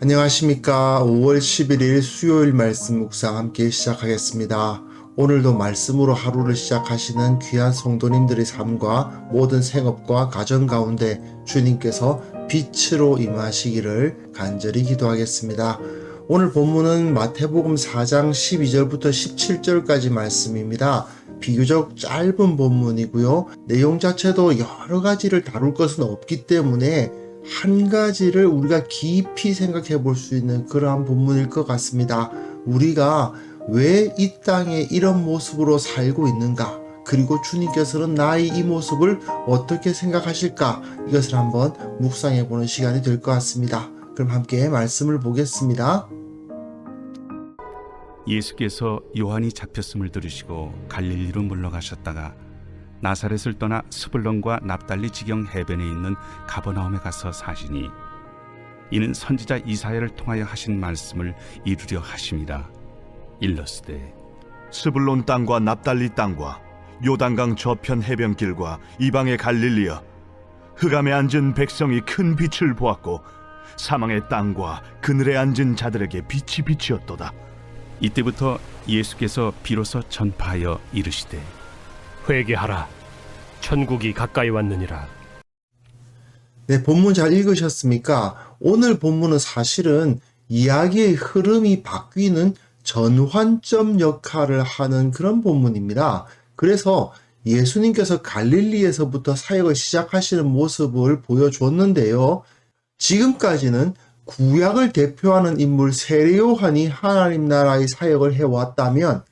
안녕하십니까. 5월 11일 수요일 말씀 묵상 함께 시작하겠습니다. 오늘도 말씀으로 하루를 시작하시는 귀한 성도님들의 삶과 모든 생업과 가정 가운데 주님께서 빛으로 임하시기를 간절히 기도하겠습니다. 오늘 본문은 마태복음 4장 12절부터 17절까지 말씀입니다. 비교적 짧은 본문이고요. 내용 자체도 여러 가지를 다룰 것은 없기 때문에 한 가지를 우리가 깊이 생각해 볼 수 있는 그러한 본문일 것 같습니다. 우리가 왜 이 땅에 이런 모습으로 살고 있는가? 그리고 주님께서는 나의 이 모습을 어떻게 생각하실까? 이것을 한번 묵상해 보는 시간이 될 것 같습니다. 그럼 함께 말씀을 보겠습니다. 예수께서 요한이 잡혔음을 들으시고 갈릴리로 물러가셨다가 나사렛을 떠나 스불론과 납달리 지경 해변에 있는 가버나움에 가서 사시니 이는 선지자 이사야를 통하여 하신 말씀을 이루려 하심이라. 일러스되 스불론 땅과 납달리 땅과 요단강 저편 해변길과 이방의 갈릴리여, 흑암에 앉은 백성이 큰 빛을 보았고 사망의 땅과 그늘에 앉은 자들에게 빛이 비치었도다. 이때부터 예수께서 비로소 전파하여 이르시되 회개하라, 천국이 가까이 왔느니라. 네, 본문 잘 읽으셨습니까? 오늘 본문은 사실은 이야기의 흐름이 바뀌는 전환점 역할을 하는 그런 본문입니다. 그래서 예수님께서 갈릴리에서부터 사역을 시작하시는 모습을 보여줬는데요. 지금까지는 구약을 대표하는 인물 세례요한이 하나님 나라의 사역을 해왔다면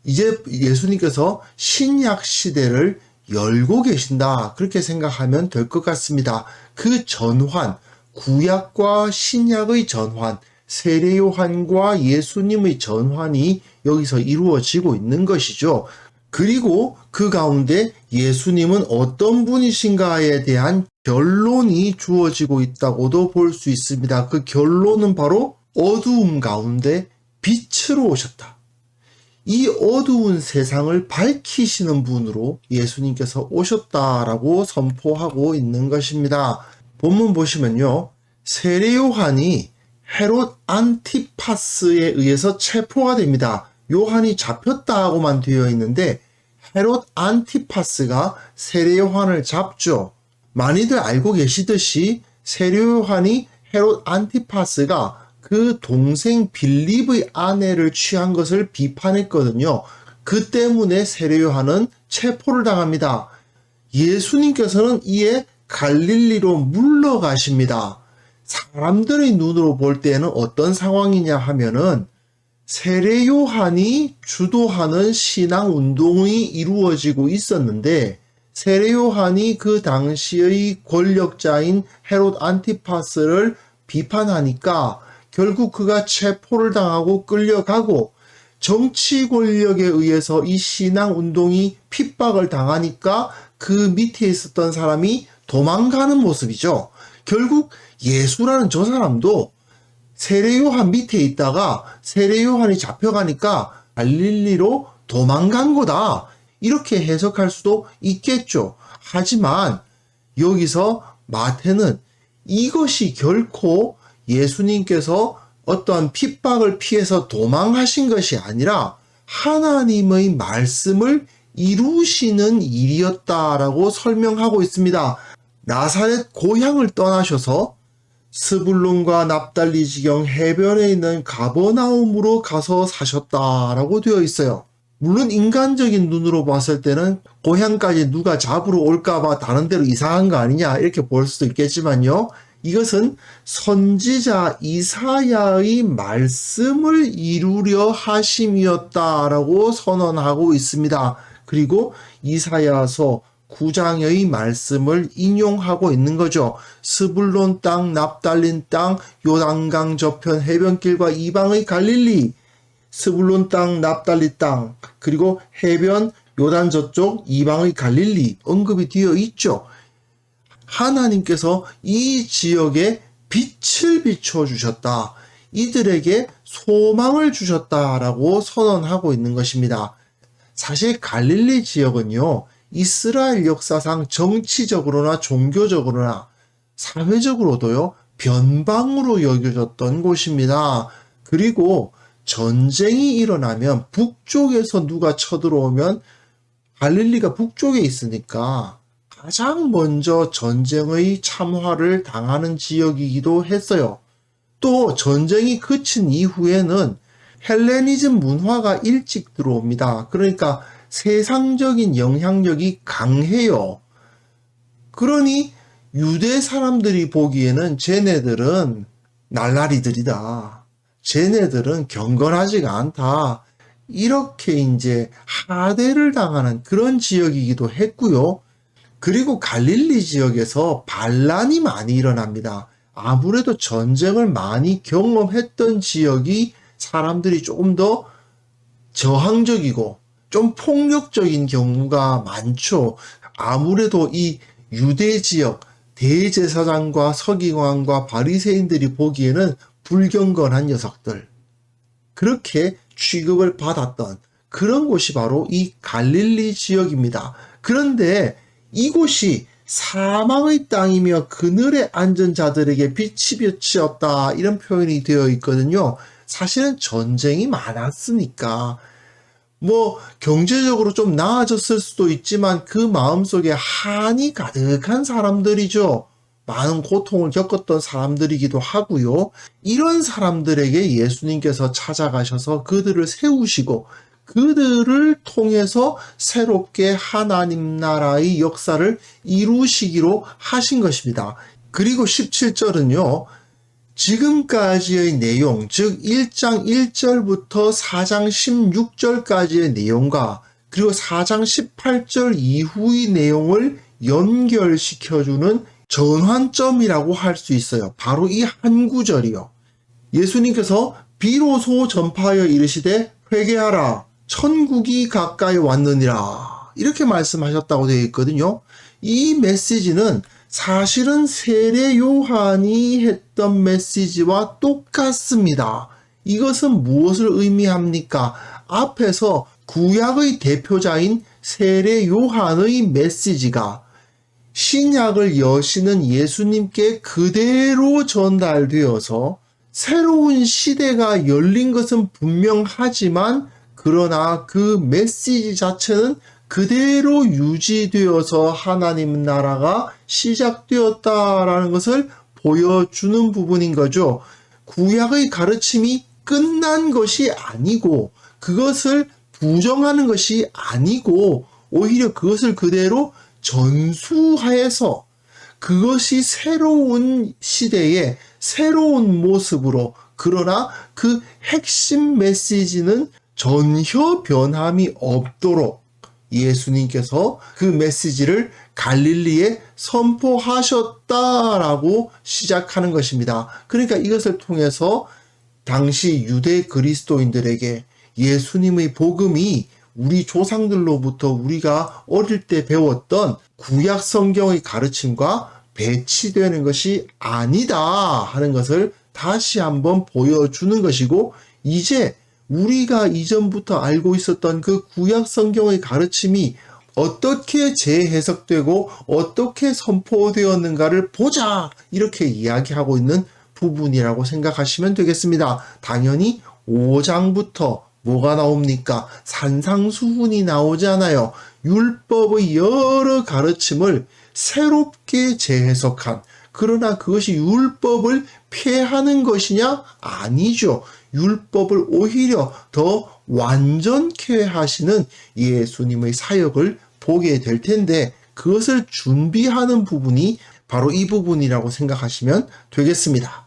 이제 예수님께서 신약 시대를 열고 계신다, 그렇게 생각하면 될 것 같습니다. 그 전환, 구약과 신약의 전환, 세례요한과 예수님의 전환이 여기서 이루어지고 있는 것이죠. 그리고 그 가운데 예수님은 어떤 분이신가에 대한 결론이 주어지고 있다고도 볼 수 있습니다. 그 결론은 바로 어두움 가운데 빛으로 오셨다. 이 어두운 세상을 밝히시는 분으로 예수님께서 오셨다라고 선포하고 있는 것입니다. 본문 보시면요, 세례요한이 헤롯 안티파스에 의해서 체포가 됩니다. 요한이 잡혔다고만 되어 있는데 헤롯 안티파스가 세례요한을 잡죠. 많이들 알고 계시듯이 세례요한이 헤롯 안티파스가 그 동생 빌립의 아내를 취한 것을 비판했거든요. 그 때문에 세례요한은 체포를 당합니다. 예수님께서는 이에 갈릴리로 물러가십니다. 사람들의 눈으로 볼 때는 어떤 상황이냐 하면은 세례요한이 주도하는 신앙 운동이 이루어지고 있었는데 세례요한이 그 당시의 권력자인 헤롯 안티파스를 비판하니까 결국 그가 체포를 당하고 끌려가고 정치 권력에 의해서 이 신앙 운동이 핍박을 당하니까 그 밑에 있었던 사람이 도망가는 모습이죠. 결국 예수라는 저 사람도 세례요한 밑에 있다가 세례요한이 잡혀가니까 갈릴리로 도망간 거다, 이렇게 해석할 수도 있겠죠. 하지만 여기서 마태는 이것이 결코 예수님께서 어떠한 핍박을 피해서 도망하신 것이 아니라 하나님의 말씀을 이루시는 일이었다라고 설명하고 있습니다. 나사렛 고향을 떠나셔서 스불론과 납달리 지경 해변에 있는 가버나움으로 가서 사셨다라고 되어 있어요. 물론 인간적인 눈으로 봤을 때는 고향까지 누가 잡으러 올까봐 다른 데로 이상한 거 아니냐, 이렇게 볼 수도 있겠지만요. 이것은 선지자 이사야의 말씀을 이루려 하심이었다라고 선언하고 있습니다. 그리고 이사야서 9장의 말씀을 인용하고 있는 거죠. 스불론 땅, 납달린 땅, 요단강 저편 해변길과 이방의 갈릴리, 스불론 땅, 납달리 땅, 그리고 해변 요단 저쪽 이방의 갈릴리 언급이 되어 있죠. 하나님께서 이 지역에 빛을 비춰주셨다, 이들에게 소망을 주셨다라고 선언하고 있는 것입니다. 사실 갈릴리 지역은요, 이스라엘 역사상 정치적으로나 종교적으로나 사회적으로도요, 변방으로 여겨졌던 곳입니다. 그리고 전쟁이 일어나면 북쪽에서 누가 쳐들어오면 갈릴리가 북쪽에 있으니까 가장 먼저 전쟁의 참화를 당하는 지역이기도 했어요. 또 전쟁이 그친 이후에는 헬레니즘 문화가 일찍 들어옵니다. 그러니까 세상적인 영향력이 강해요. 그러니 유대 사람들이 보기에는 쟤네들은 날라리들이다. 쟤네들은 경건하지가 않다. 이렇게 이제 하대를 당하는 그런 지역이기도 했고요. 그리고 갈릴리 지역에서 반란이 많이 일어납니다. 아무래도 전쟁을 많이 경험했던 지역이 사람들이 조금 더 저항적이고 좀 폭력적인 경우가 많죠. 아무래도 이 유대 지역 대제사장과 서기관과 바리새인들이 보기에는 불경건한 녀석들, 그렇게 취급을 받았던 그런 곳이 바로 이 갈릴리 지역입니다. 그런데 이곳이 사망의 땅이며 그늘에 앉은 자들에게 빛이 비치었다, 이런 표현이 되어 있거든요. 사실은 전쟁이 많았으니까 뭐 경제적으로 좀 나아졌을 수도 있지만 그 마음속에 한이 가득한 사람들이죠. 많은 고통을 겪었던 사람들이기도 하고요. 이런 사람들에게 예수님께서 찾아가셔서 그들을 세우시고 그들을 통해서 새롭게 하나님 나라의 역사를 이루시기로 하신 것입니다. 그리고 17절은요. 지금까지의 내용, 즉 1장 1절부터 4장 16절까지의 내용과 그리고 4장 18절 이후의 내용을 연결시켜주는 전환점이라고 할 수 있어요. 바로 이 한 구절이요. 예수님께서 비로소 전파하여 이르시되 회개하라, 천국이 가까이 왔느니라, 이렇게 말씀하셨다고 되어 있거든요. 이 메시지는 사실은 세례 요한이 했던 메시지와 똑같습니다. 이것은 무엇을 의미합니까? 앞에서 구약의 대표자인 세례 요한의 메시지가 신약을 여시는 예수님께 그대로 전달되어서 새로운 시대가 열린 것은 분명하지만 그러나 그 메시지 자체는 그대로 유지되어서 하나님 나라가 시작되었다라는 것을 보여주는 부분인 거죠. 구약의 가르침이 끝난 것이 아니고 그것을 부정하는 것이 아니고 오히려 그것을 그대로 전수하여서 그것이 새로운 시대의 새로운 모습으로, 그러나 그 핵심 메시지는 전혀 변함이 없도록 예수님께서 그 메시지를 갈릴리에 선포하셨다라고 시작하는 것입니다. 그러니까 이것을 통해서 당시 유대 그리스도인들에게 예수님의 복음이 우리 조상들로부터 우리가 어릴 때 배웠던 구약 성경의 가르침과 배치되는 것이 아니다 하는 것을 다시 한번 보여주는 것이고, 이제 우리가 이전부터 알고 있었던 그 구약 성경의 가르침이 어떻게 재해석되고 어떻게 선포되었는가를 보자, 이렇게 이야기하고 있는 부분이라고 생각하시면 되겠습니다. 당연히 5장부터 뭐가 나옵니까? 산상수훈이 나오잖아요. 율법의 여러 가르침을 새롭게 재해석한, 그러나 그것이 율법을 폐하는 것이냐? 아니죠. 율법을 오히려 더 완전케 하시는 예수님의 사역을 보게 될 텐데, 그것을 준비하는 부분이 바로 이 부분이라고 생각하시면 되겠습니다.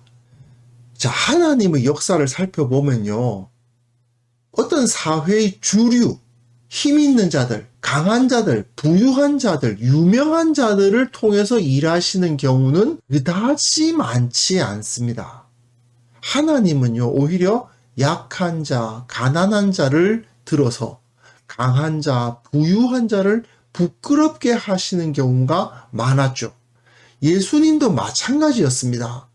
자, 하나님의 역사를 살펴보면요, 어떤 사회의 주류, 힘 있는 자들, 강한 자들, 부유한 자들, 유명한 자들을 통해서 일하시는 경우는 그다지 많지 않습니다. 하나님은요, 오히려 약한 자, 가난한 자를 들어서 강한 자, 부유한 자를 부끄럽게 하시는 경우가 많았죠. 예수님도 마찬가지였습니다.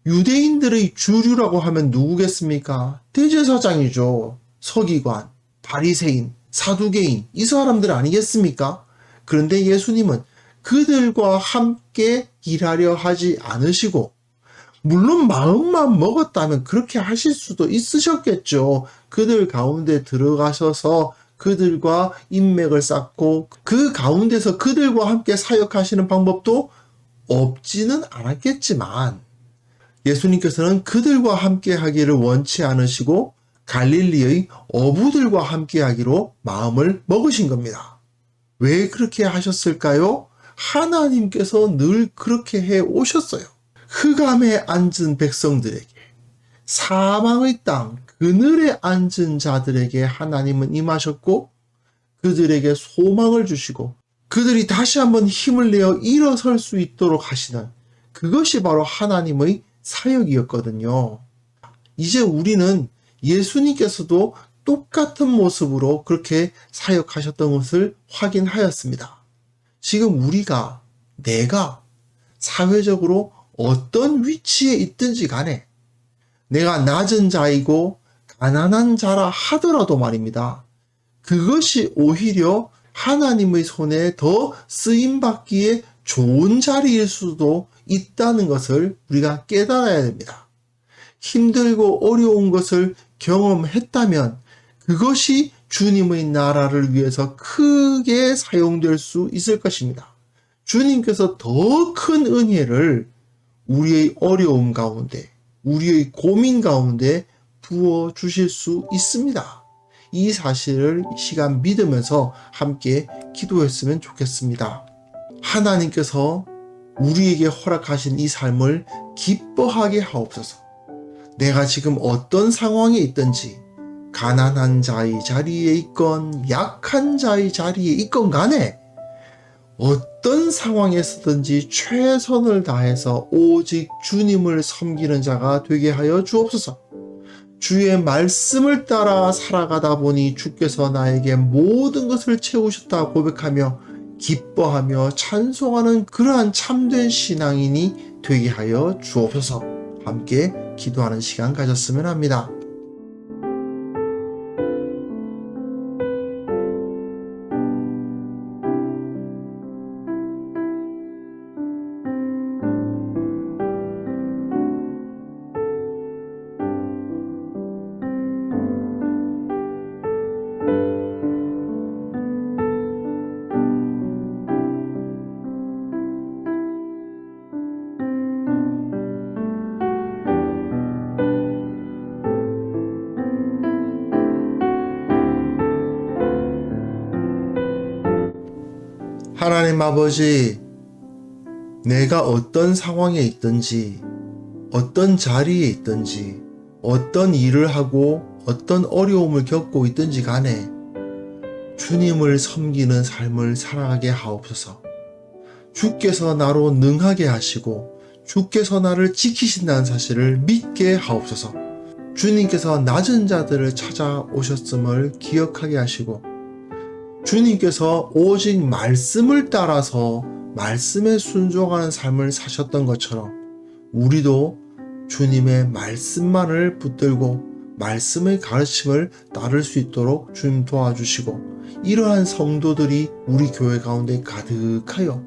유대인들의 주류라고 하면 누구겠습니까? 대제사장이죠. 서기관, 바리새인, 사두개인, 이 사람들 아니겠습니까? 그런데 예수님은 그들과 함께 일하려 하지 않으시고 물론 마음만 먹었다면 그렇게 하실 수도 있으셨겠죠. 그들 가운데 들어가셔서 그들과 인맥을 쌓고 그 가운데서 그들과 함께 사역하시는 방법도 없지는 않았겠지만 예수님께서는 그들과 함께 하기를 원치 않으시고 갈릴리의 어부들과 함께 하기로 마음을 먹으신 겁니다. 왜 그렇게 하셨을까요? 하나님께서 늘 그렇게 해 오셨어요. 흑암에 앉은 백성들에게, 사망의 땅, 그늘에 앉은 자들에게 하나님은 임하셨고 그들에게 소망을 주시고 그들이 다시 한번 힘을 내어 일어설 수 있도록 하시는 그것이 바로 하나님의 사역이었거든요. 이제 우리는 예수님께서도 똑같은 모습으로 그렇게 사역하셨던 것을 확인하였습니다. 지금 우리가, 내가 사회적으로 어떤 위치에 있든지 간에 내가 낮은 자이고 가난한 자라 하더라도 말입니다. 그것이 오히려 하나님의 손에 더 쓰임받기에 좋은 자리일 수도 있다는 것을 우리가 깨달아야 됩니다. 힘들고 어려운 것을 경험했다면 그것이 주님의 나라를 위해서 크게 사용될 수 있을 것입니다. 주님께서 더 큰 은혜를 우리의 어려움 가운데, 우리의 고민 가운데 부어 주실 수 있습니다. 이 사실을 이 시간 믿으면서 함께 기도했으면 좋겠습니다. 하나님께서 우리에게 허락하신 이 삶을 기뻐하게 하옵소서. 내가 지금 어떤 상황에 있든지, 가난한 자의 자리에 있건 약한 자의 자리에 있건 간에 어떤 상황에서든지 최선을 다해서 오직 주님을 섬기는 자가 되게 하여 주옵소서. 주의 말씀을 따라 살아가다 보니 주께서 나에게 모든 것을 채우셨다 고백하며 기뻐하며 찬송하는 그러한 참된 신앙인이 되게 하여 주옵소서. 함께 기도하는 시간 가졌으면 합니다. 하나님 아버지, 내가 어떤 상황에 있든지, 어떤 자리에 있든지, 어떤 일을 하고 어떤 어려움을 겪고 있든지 간에 주님을 섬기는 삶을 살아가게 하옵소서. 주께서 나로 능하게 하시고 주께서 나를 지키신다는 사실을 믿게 하옵소서. 주님께서 낮은 자들을 찾아오셨음을 기억하게 하시고 주님께서 오직 말씀을 따라서 말씀에 순종하는 삶을 사셨던 것처럼 우리도 주님의 말씀만을 붙들고 말씀의 가르침을 따를 수 있도록 주님 도와주시고 이러한 성도들이 우리 교회 가운데 가득하여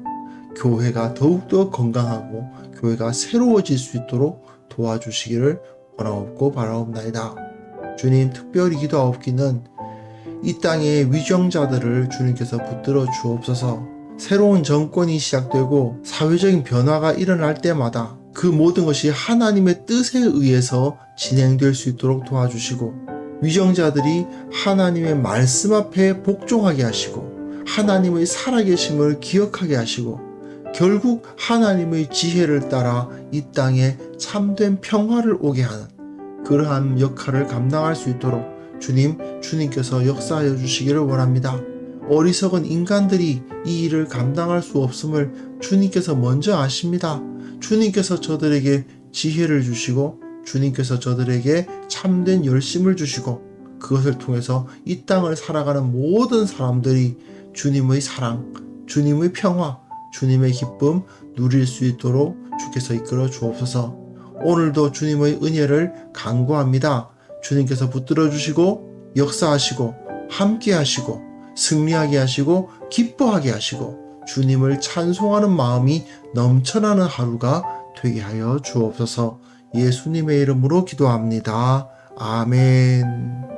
교회가 더욱더 건강하고 교회가 새로워질 수 있도록 도와주시기를 원하옵고 바라옵나이다. 주님, 특별히 기도하옵기는 이 땅의 위정자들을 주님께서 붙들어 주옵소서. 새로운 정권이 시작되고 사회적인 변화가 일어날 때마다 그 모든 것이 하나님의 뜻에 의해서 진행될 수 있도록 도와주시고 위정자들이 하나님의 말씀 앞에 복종하게 하시고 하나님의 살아계심을 기억하게 하시고 결국 하나님의 지혜를 따라 이 땅에 참된 평화를 오게 하는 그러한 역할을 감당할 수 있도록 주님께서 역사하여 주시기를 원합니다. 어리석은 인간들이 이 일을 감당할 수 없음을 주님께서 먼저 아십니다. 주님께서 저들에게 지혜를 주시고 주님께서 저들에게 참된 열심을 주시고 그것을 통해서 이 땅을 살아가는 모든 사람들이 주님의 사랑, 주님의 평화, 주님의 기쁨 누릴 수 있도록 주께서 이끌어 주옵소서. 오늘도 주님의 은혜를 간구합니다. 주님께서 붙들어 주시고 역사하시고 함께 하시고 승리하게 하시고 기뻐하게 하시고 주님을 찬송하는 마음이 넘쳐나는 하루가 되게 하여 주옵소서. 예수님의 이름으로 기도합니다. 아멘.